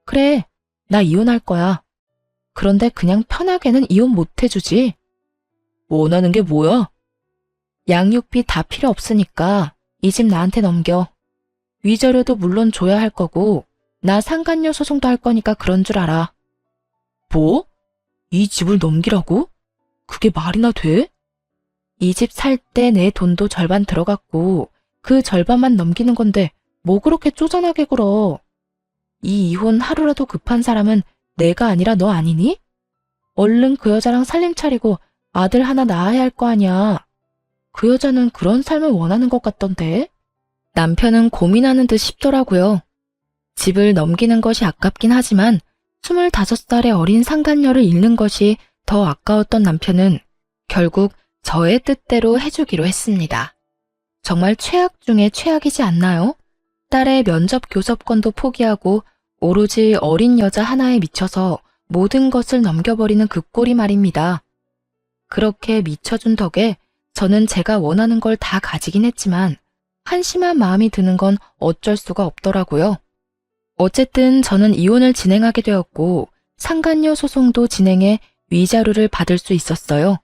그래, 나 이혼할 거야. 그런데 그냥 편하게는 이혼 못 해주지. 원하는 게 뭐야? 양육비 다 필요 없으니까 이 집 나한테 넘겨. 위자료도 물론 줘야 할 거고 나 상간녀 소송도 할 거니까 그런 줄 알아. 뭐? 이 집을 넘기라고? 그게 말이나 돼? 이 집 살 때 내 돈도 절반 들어갔고 그 절반만 넘기는 건데 뭐 그렇게 쪼잔하게 굴어. 이 이혼 하루라도 급한 사람은 내가 아니라 너 아니니? 얼른 그 여자랑 살림 차리고 아들 하나 낳아야 할 거 아니야. 그 여자는 그런 삶을 원하는 것 같던데. 남편은 고민하는 듯 싶더라고요. 집을 넘기는 것이 아깝긴 하지만 25살의 어린 상간녀를 잃는 것이 더 아까웠던 남편은 결국 저의 뜻대로 해주기로 했습니다. 정말 최악 중에 최악이지 않나요? 딸의 면접 교섭권도 포기하고 오로지 어린 여자 하나에 미쳐서 모든 것을 넘겨버리는 그 꼴이 말입니다. 그렇게 미쳐준 덕에 저는 제가 원하는 걸 다 가지긴 했지만 한심한 마음이 드는 건 어쩔 수가 없더라고요. 어쨌든 저는 이혼을 진행하게 되었고 상간녀 소송도 진행해 위자료를 받을 수 있었어요.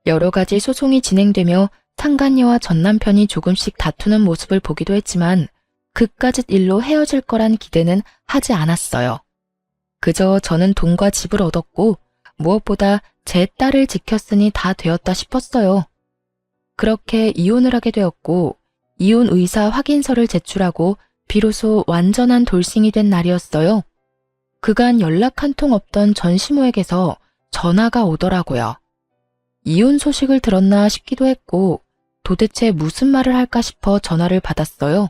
여러 가지 소송이 진행되며 상간녀와 전 남편이 조금씩 다투는 모습을 보기도 했지만 그까짓 일로 헤어질 거란 기대는 하지 않았어요. 그저 저는 돈과 집을 얻었고 무엇보다 제 딸을 지켰으니 다 되었다 싶었어요. 그렇게 이혼을 하게 되었고 이혼 의사 확인서를 제출하고 비로소 완전한 돌싱이 된 날이었어요. 그간 연락 한 통 없던 전 시모에게서 전화가 오더라고요. 이혼 소식을 들었나 싶기도 했고 도대체 무슨 말을 할까 싶어 전화를 받았어요.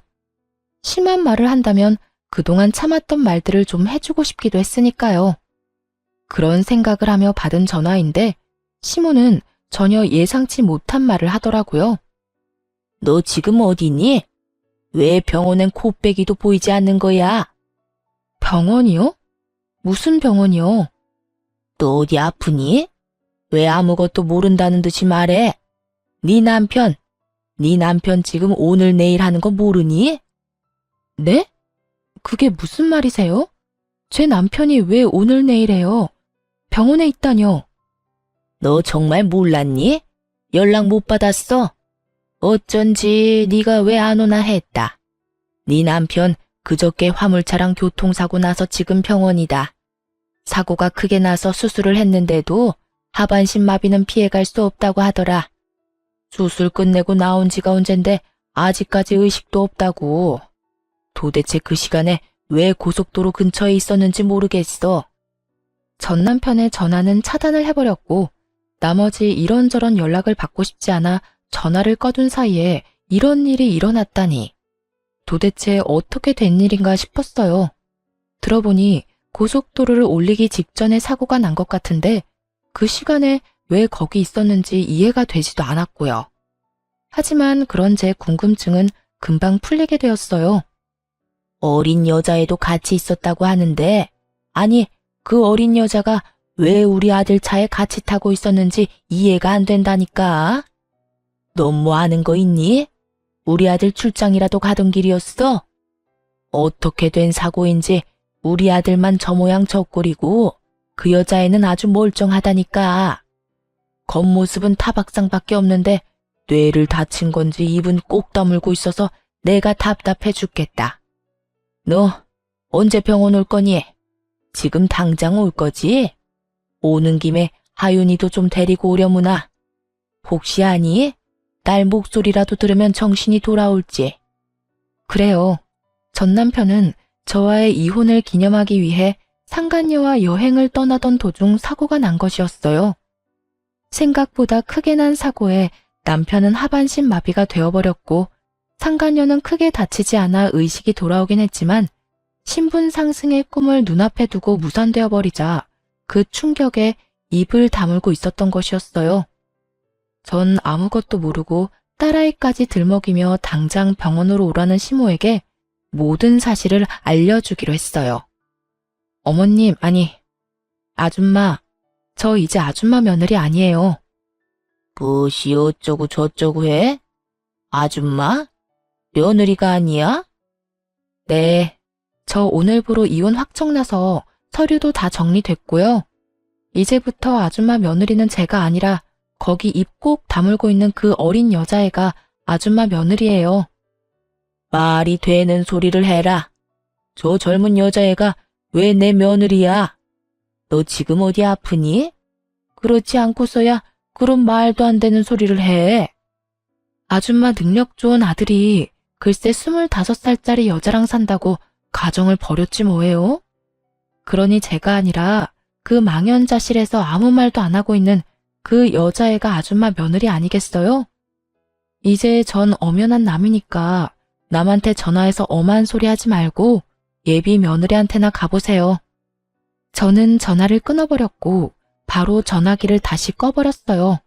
심한 말을 한다면 그동안 참았던 말들을 좀 해주고 싶기도 했으니까요. 그런 생각을 하며 받은 전화인데 시모는 전혀 예상치 못한 말을 하더라고요. 너 지금 어디니? 왜 병원엔 코빼기도 보이지 않는 거야? 병원이요? 무슨 병원이요? 너 어디 아프니? 왜 아무것도 모른다는 듯이 말해? 네 남편 지금 오늘 내일 하는 거 모르니? 네? 그게 무슨 말이세요? 제 남편이 왜 오늘 내일 해요? 병원에 있다뇨? 너 정말 몰랐니? 연락 못 받았어? 어쩐지 네가 왜 안 오나 했다. 네 남편 그저께 화물차랑 교통사고 나서 지금 병원이다. 사고가 크게 나서 수술을 했는데도 하반신 마비는 피해갈 수 없다고 하더라. 수술 끝내고 나온 지가 언젠데 아직까지 의식도 없다고. 도대체 그 시간에 왜 고속도로 근처에 있었는지 모르겠어. 전 남편의 전화는 차단을 해버렸고 나머지 이런저런 연락을 받고 싶지 않아 전화를 꺼둔 사이에 이런 일이 일어났다니. 도대체 어떻게 된 일인가 싶었어요. 들어보니 고속도로를 올리기 직전에 사고가 난 것 같은데 그 시간에 왜 거기 있었는지 이해가 되지도 않았고요. 하지만 그런 제 궁금증은 금방 풀리게 되었어요. 어린 여자애도 같이 있었다고 하는데, 아니, 그 어린 여자가 왜 우리 아들 차에 같이 타고 있었는지 이해가 안 된다니까. 넌 뭐 아는 거 있니? 우리 아들 출장이라도 가던 길이었어? 어떻게 된 사고인지 우리 아들만 저 모양 저 꼴이고 그 여자애는 아주 멀쩡하다니까. 겉모습은 타박상밖에 없는데 뇌를 다친 건지 입은 꼭 다물고 있어서 내가 답답해 죽겠다. 너 언제 병원 올 거니? 지금 당장 올 거지? 오는 김에 하윤이도 좀 데리고 오려무나. 혹시 아니? 딸 목소리라도 들으면 정신이 돌아올지. 그래요. 전 남편은 저와의 이혼을 기념하기 위해 상간녀와 여행을 떠나던 도중 사고가 난 것이었어요. 생각보다 크게 난 사고에 남편은 하반신 마비가 되어버렸고 상간녀는 크게 다치지 않아 의식이 돌아오긴 했지만 신분 상승의 꿈을 눈앞에 두고 무산되어 버리자 그 충격에 입을 다물고 있었던 것이었어요. 전 아무것도 모르고 딸아이까지 들먹이며 당장 병원으로 오라는 시모에게 모든 사실을 알려주기로 했어요. 어머님, 아니, 아줌마, 저 이제 아줌마 며느리 아니에요. 무엇이 어쩌고 저쩌고 해? 아줌마? 며느리가 아니야? 네, 저 오늘부로 이혼 확정나서 서류도 다 정리됐고요. 이제부터 아줌마 며느리는 제가 아니라 거기 입 꼭 다물고 있는 그 어린 여자애가 아줌마 며느리예요. 말이 되는 소리를 해라. 저 젊은 여자애가 왜 내 며느리야? 너 지금 어디 아프니? 그렇지 않고서야 그런 말도 안 되는 소리를 해. 아줌마 능력 좋은 아들이 글쎄 25살짜리 여자랑 산다고 가정을 버렸지 뭐예요? 그러니 제가 아니라 그 망연자실에서 아무 말도 안 하고 있는 그 여자애가 아줌마 며느리 아니겠어요? 이제 전 엄연한 남이니까 남한테 전화해서 엄한 소리 하지 말고 예비 며느리한테나 가보세요. 저는 전화를 끊어버렸고 바로 전화기를 다시 꺼버렸어요.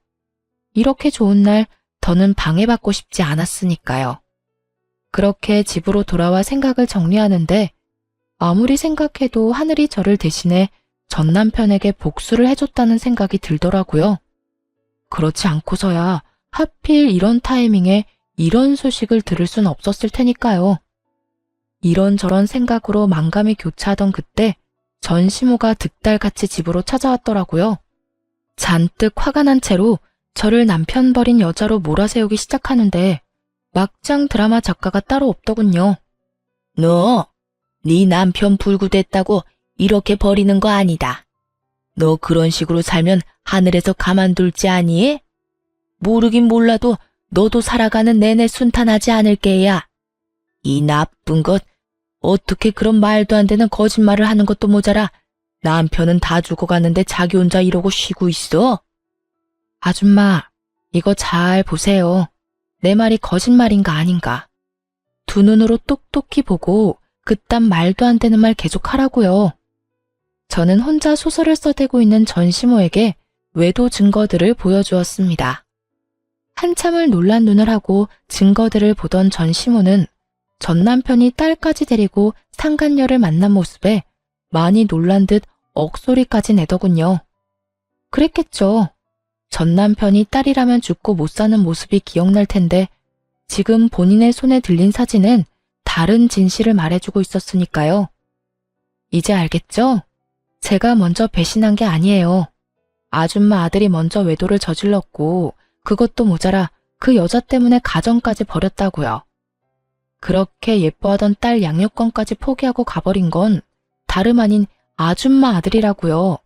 이렇게 좋은 날 더는 방해받고 싶지 않았으니까요. 그렇게 집으로 돌아와 생각을 정리하는데 아무리 생각해도 하늘이 저를 대신해 전 남편에게 복수를 해줬다는 생각이 들더라고요. 그렇지 않고서야 하필 이런 타이밍에 이런 소식을 들을 순 없었을 테니까요. 이런저런 생각으로 만감이 교차하던 그때 전시모가 득달같이 집으로 찾아왔더라고요. 잔뜩 화가 난 채로 저를 남편 버린 여자로 몰아세우기 시작하는데 막장 드라마 작가가 따로 없더군요. 너, 네 남편 불구됐다고 이렇게 버리는 거 아니다. 너 그런 식으로 살면 하늘에서 가만둘지 아니? 모르긴 몰라도 너도 살아가는 내내 순탄하지 않을 게야. 이 나쁜 것, 어떻게 그런 말도 안 되는 거짓말을 하는 것도 모자라 남편은 다 죽어가는데 자기 혼자 이러고 쉬고 있어? 아줌마, 이거 잘 보세요. 내 말이 거짓말인가 아닌가. 두 눈으로 똑똑히 보고 그딴 말도 안 되는 말 계속하라고요. 저는 혼자 소설을 써대고 있는 전시모에게 외도 증거들을 보여주었습니다. 한참을 놀란 눈을 하고 증거들을 보던 전시모는 전 남편이 딸까지 데리고 상간녀를 만난 모습에 많이 놀란 듯 억소리까지 내더군요. 그랬겠죠. 전 남편이 딸이라면 죽고 못 사는 모습이 기억날 텐데 지금 본인의 손에 들린 사진은 다른 진실을 말해주고 있었으니까요. 이제 알겠죠? 제가 먼저 배신한 게 아니에요. 아줌마 아들이 먼저 외도를 저질렀고 그것도 모자라 그 여자 때문에 가정까지 버렸다고요. 그렇게 예뻐하던 딸 양육권까지 포기하고 가버린 건 다름 아닌 아줌마 아들이라고요.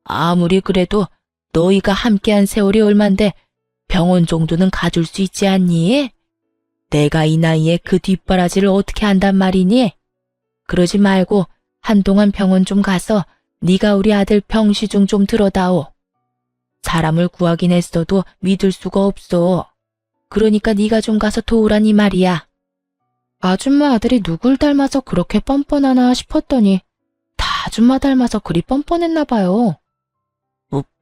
아무리 그래도 너희가 함께한 세월이 얼만데 병원 정도는 가줄 수 있지 않니? 내가 이 나이에 그 뒷바라지를 어떻게 한단 말이니? 그러지 말고 한동안 병원 좀 가서 네가 우리 아들 병시중 좀 들어다오. 사람을 구하긴 했어도 믿을 수가 없어. 그러니까 네가 좀 가서 도우라니 말이야. 아줌마 아들이 누굴 닮아서 그렇게 뻔뻔하나 싶었더니 다 아줌마 닮아서 그리 뻔뻔했나 봐요.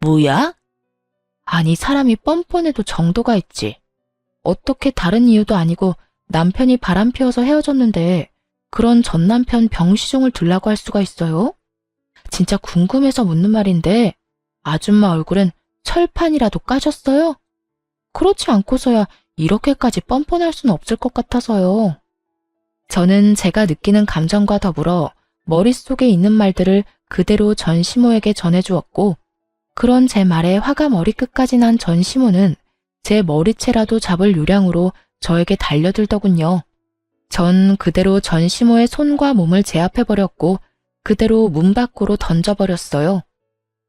뭐야? 아니 사람이 뻔뻔해도 정도가 있지. 어떻게 다른 이유도 아니고 남편이 바람 피워서 헤어졌는데 그런 전 남편 병시종을 들라고 할 수가 있어요? 진짜 궁금해서 묻는 말인데 아줌마 얼굴은 철판이라도 까졌어요? 그렇지 않고서야 이렇게까지 뻔뻔할 수는 없을 것 같아서요. 저는 제가 느끼는 감정과 더불어 머릿속에 있는 말들을 그대로 전시모에게 전해주었고, 그런 제 말에 화가 머리끝까지 난 전시모는 제 머리채라도 잡을 요량으로 저에게 달려들더군요. 전 그대로 전시모의 손과 몸을 제압해버렸고 그대로 문 밖으로 던져버렸어요.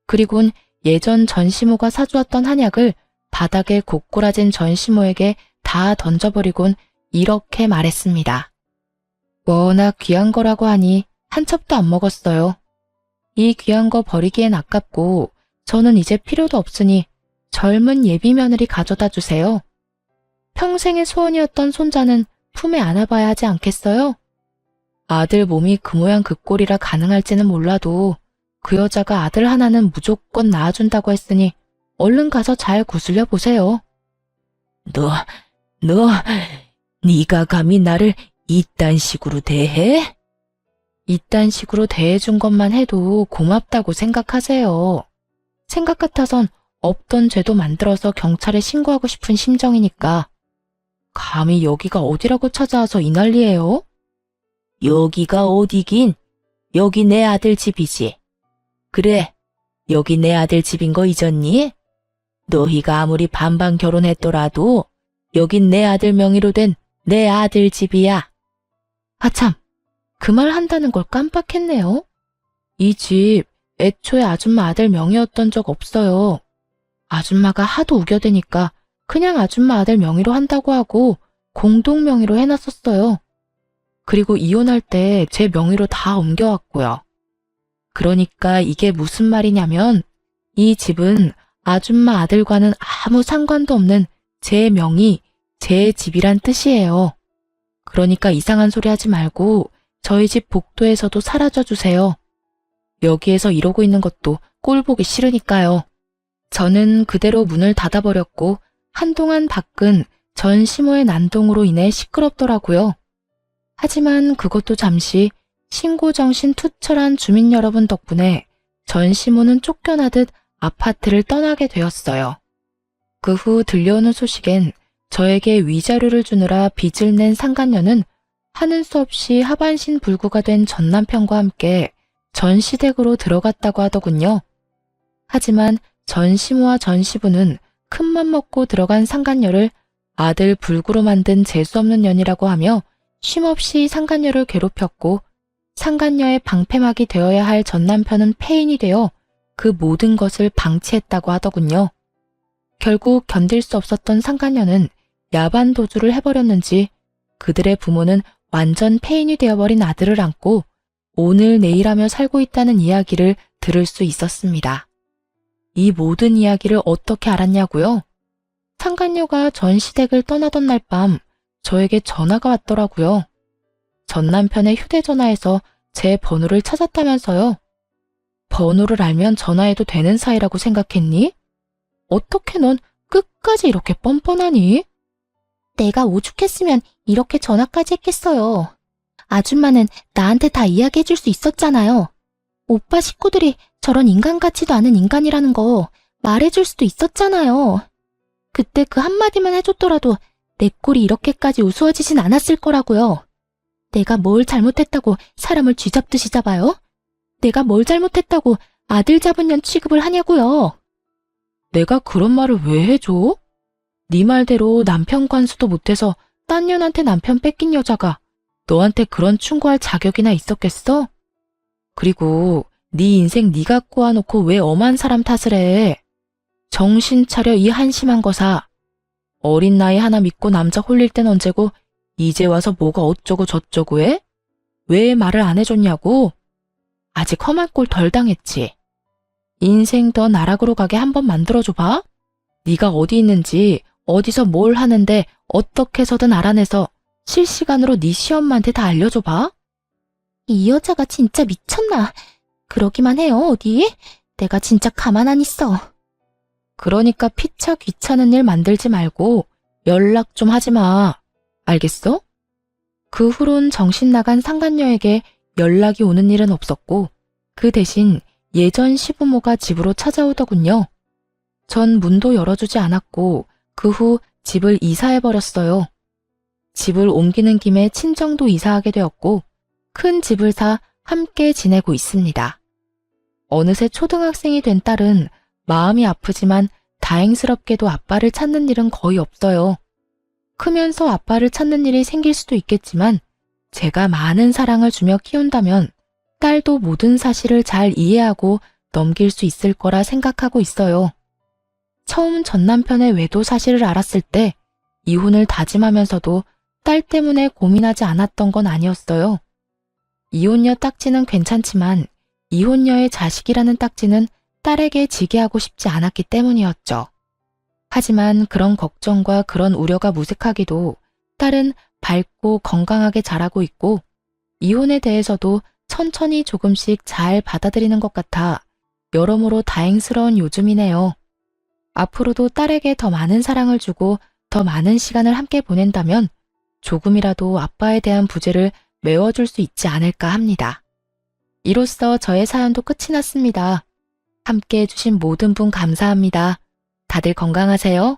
그리곤 예전 전시모가 사주었던 한약을 바닥에 고꾸라진 전시모에게 다 던져버리곤 이렇게 말했습니다. 워낙 귀한 거라고 하니 한 첩도 안 먹었어요. 이 귀한 거 버리기엔 아깝고 저는 이제 필요도 없으니 젊은 예비 며느리 가져다 주세요. 평생의 소원이었던 손자는 품에 안아봐야 하지 않겠어요? 아들 몸이 그 모양 그 꼴이라 가능할지는 몰라도 그 여자가 아들 하나는 무조건 낳아준다고 했으니 얼른 가서 잘 구슬려 보세요. 네가 감히 나를 이딴 식으로 대해? 이딴 식으로 대해준 것만 해도 고맙다고 생각하세요. 생각 같아선 없던 죄도 만들어서 경찰에 신고하고 싶은 심정이니까. 감히 여기가 어디라고 찾아와서 이 난리예요? 여기가 어디긴? 여기 내 아들 집이지. 그래, 여기 내 아들 집인 거 잊었니? 너희가 아무리 반반 결혼했더라도 여긴 내 아들 명의로 된 내 아들 집이야. 아참, 그 말 한다는 걸 깜빡했네요. 이 집 애초에 아줌마 아들 명의였던 적 없어요. 아줌마가 하도 우겨대니까 그냥 아줌마 아들 명의로 한다고 하고 공동 명의로 해놨었어요. 그리고 이혼할 때 제 명의로 다 옮겨왔고요. 그러니까 이게 무슨 말이냐면 이 집은 아줌마 아들과는 아무 상관도 없는 제 명의, 제 집이란 뜻이에요. 그러니까 이상한 소리 하지 말고 저희 집 복도에서도 사라져 주세요. 여기에서 이러고 있는 것도 꼴 보기 싫으니까요. 저는 그대로 문을 닫아버렸고 한동안 밖은 전시모의 난동으로 인해 시끄럽더라고요. 하지만 그것도 잠시 신고정신 투철한 주민 여러분 덕분에 전시모는 쫓겨나듯 아파트를 떠나게 되었어요. 그 후 들려오는 소식엔 저에게 위자료를 주느라 빚을 낸 상간녀는 하는 수 없이 하반신 불구가 된 전남편과 함께 전시댁으로 들어갔다고 하더군요. 하지만 전시모와 전시부는 큰맘 먹고 들어간 상간녀를 아들 불구로 만든 재수없는 년이라고 하며 쉼없이 상간녀를 괴롭혔고 상간녀의 방패막이 되어야 할 전남편은 폐인이 되어 그 모든 것을 방치했다고 하더군요. 결국 견딜 수 없었던 상간녀는 야반 도주를 해버렸는지 그들의 부모는 완전 폐인이 되어버린 아들을 안고 오늘 내일 하며 살고 있다는 이야기를 들을 수 있었습니다. 이 모든 이야기를 어떻게 알았냐고요? 상간녀가 전시댁을 떠나던 날 밤 저에게 전화가 왔더라고요. 전 남편의 휴대전화에서 제 번호를 찾았다면서요. 번호를 알면 전화해도 되는 사이라고 생각했니? 어떻게 넌 끝까지 이렇게 뻔뻔하니? 내가 오죽했으면 이렇게 전화까지 했겠어요. 아줌마는 나한테 다 이야기해줄 수 있었잖아요. 오빠 식구들이 저런 인간 같지도 않은 인간이라는 거 말해줄 수도 있었잖아요. 그때 그 한마디만 해줬더라도 내 꼴이 이렇게까지 우스워지진 않았을 거라고요. 내가 뭘 잘못했다고 사람을 쥐잡듯이 잡아요? 내가 뭘 잘못했다고 아들 잡은 년 취급을 하냐고요. 내가 그런 말을 왜 해줘? 네 말대로 남편 관수도 못해서 딴 년한테 남편 뺏긴 여자가 너한테 그런 충고할 자격이나 있었겠어? 그리고 네 인생 네가 꼬아놓고 왜 엄한 사람 탓을 해? 정신 차려 이 한심한 거사. 어린 나이 하나 믿고 남자 홀릴 땐 언제고 이제 와서 뭐가 어쩌고 저쩌고 해? 왜 말을 안 해줬냐고? 아직 험한 꼴 덜 당했지. 인생 더 나락으로 가게 한번 만들어줘봐. 네가 어디 있는지 어디서 뭘 하는데 어떻게 해서든 알아내서 실시간으로 네 시엄마한테 다 알려줘봐. 이 여자가 진짜 미쳤나? 그러기만 해요, 어디? 내가 진짜 가만 안 있어. 그러니까 피차 귀찮은 일 만들지 말고 연락 좀 하지 마. 알겠어? 그 후론 정신 나간 상간녀에게 연락이 오는 일은 없었고 그 대신 예전 시부모가 집으로 찾아오더군요. 전 문도 열어주지 않았고 그 후 집을 이사해버렸어요. 집을 옮기는 김에 친정도 이사하게 되었고 큰 집을 사 함께 지내고 있습니다. 어느새 초등학생이 된 딸은 마음이 아프지만 다행스럽게도 아빠를 찾는 일은 거의 없어요. 크면서 아빠를 찾는 일이 생길 수도 있겠지만 제가 많은 사랑을 주며 키운다면 딸도 모든 사실을 잘 이해하고 넘길 수 있을 거라 생각하고 있어요. 처음 전 남편의 외도 사실을 알았을 때 이혼을 다짐하면서도 딸 때문에 고민하지 않았던 건 아니었어요. 이혼녀 딱지는 괜찮지만 이혼녀의 자식이라는 딱지는 딸에게 지게 하고 싶지 않았기 때문이었죠. 하지만 그런 걱정과 그런 우려가 무색하게도 딸은 밝고 건강하게 자라고 있고 이혼에 대해서도 천천히 조금씩 잘 받아들이는 것 같아 여러모로 다행스러운 요즘이네요. 앞으로도 딸에게 더 많은 사랑을 주고 더 많은 시간을 함께 보낸다면 조금이라도 아빠에 대한 부재를 메워줄 수 있지 않을까 합니다. 이로써 저의 사연도 끝이 났습니다. 함께 해주신 모든 분 감사합니다. 다들 건강하세요.